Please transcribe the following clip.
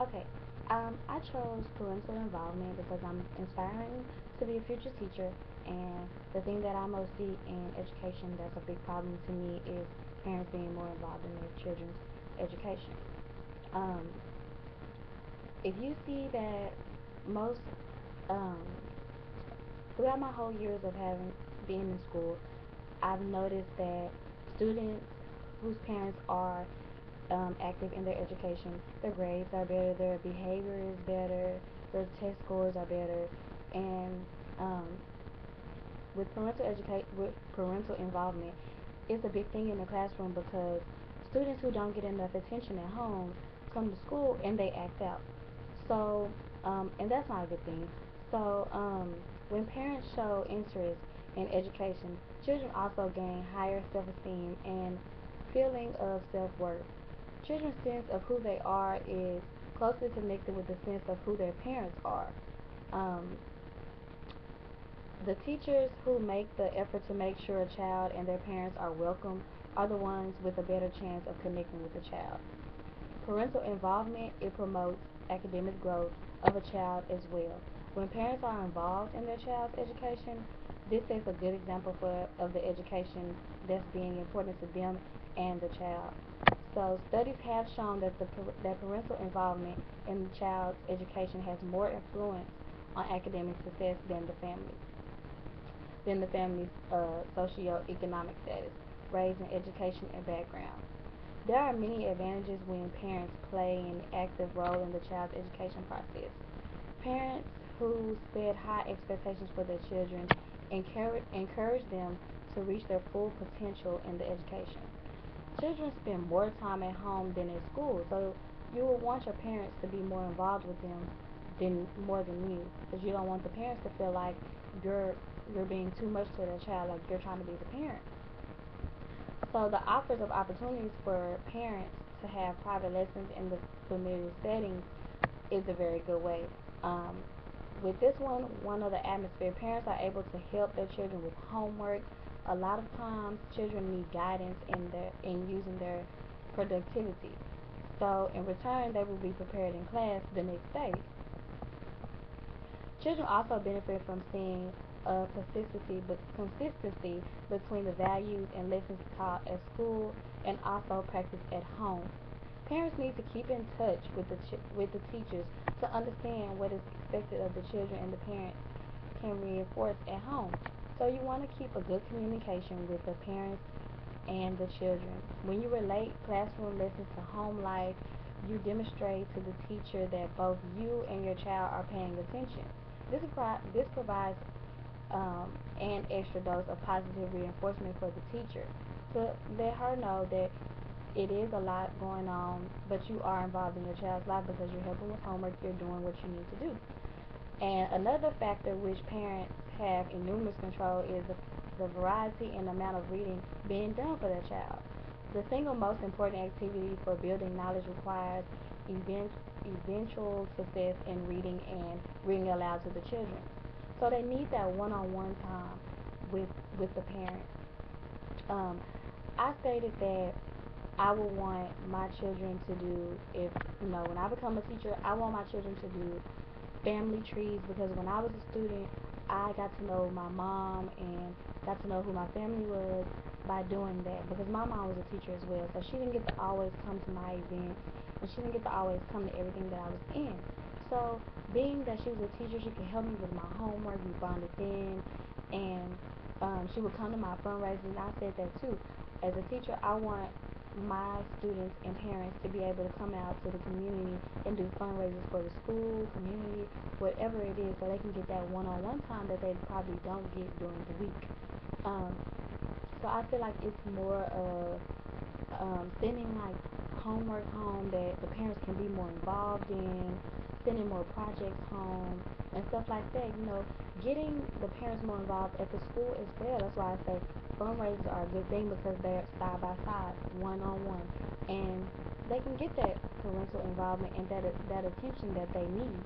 Okay, I chose parental involvement because I'm inspiring to be a future teacher, and the thing that I most see in education that's a big problem to me is parents being more involved in their children's education. Um, if you see that most um, throughout my whole years of having been in school, I've noticed that students whose parents are active in their education, their grades are better, their behavior is better, their test scores are better, and um, with parental involvement, it's a big thing in the classroom because students who don't get enough attention at home come to school and they act out. So, and that's not a good thing. So, when parents show interest in education, children also gain higher self-esteem and feeling of self-worth. Children's sense of who they are is closely connected with the sense of who their parents are. Um, the teachers who make the effort to make sure a child and their parents are welcome are the ones with a better chance of connecting with the child. Parental involvement, it promotes academic growth of a child as well. When parents are involved in their child's education, this sets a good example of the education that's being important to them and the child. So studies have shown that parental involvement in the child's education has more influence on academic success than the family's socioeconomic status, raising education, and background. There are many advantages when parents play an active role in the child's education process. Parents who set high expectations for their children encourage them to reach their full potential in the education. Children spend more time at home than at school, so you will want your parents to be more involved with them than more than you, because you don't want the parents to feel like you're you're being too much to the child, like you're trying to be the parent. So the offers of opportunities for parents to have private lessons in the familiar setting is a very good way. Um, with this one of the atmosphere, parents are able to help their children with homework. A lot of times, children need guidance in using their productivity. So in return, they will be prepared in class the next day. Children also benefit from seeing consistency between the values and lessons taught at school and also practiced at home. Parents need to keep in touch with with the teachers to understand what is expected of the children and the parents can reinforce at home. So you want to keep a good communication with the parents and the children. When you relate classroom lessons to home life, you demonstrate to the teacher that both you and your child are paying attention. This provides an extra dose of positive reinforcement for the teacher to let her know that it is a lot going on, but you are involved in your child's life because you're helping with homework, you're doing what you need to do. And another factor which parents have enormous control is the variety and amount of reading being done for their child. The single most important activity for building knowledge requires event, eventual success in reading and reading aloud to the children. So they need that one-on-one time with with the parent. Um, I stated that I would want my children to do, if when I become a teacher, I want my children to do family trees, because when I was a student, I got to know my mom and got to know who my family was by doing that, because my mom was a teacher as well, so she didn't get to always come to my events and she didn't get to always come to everything that I was in. So being that she was a teacher, she could help me with my homework. We bonded then, and she would come to my fundraisers, and I said that too. As a teacher, I want my students and parents to be able to come out to the community and do fundraisers for the school, community, whatever it is, so they can get that one-on-one time that they probably don't get during the week. Um, so I feel like it's more of sending like homework home that the parents can be more involved in, sending more projects home and stuff like that. Getting the parents more involved at the school as well. That's why I say fundraisers are a good thing, because they're side by side, one on one, and they can get that parental involvement and that attention that they need.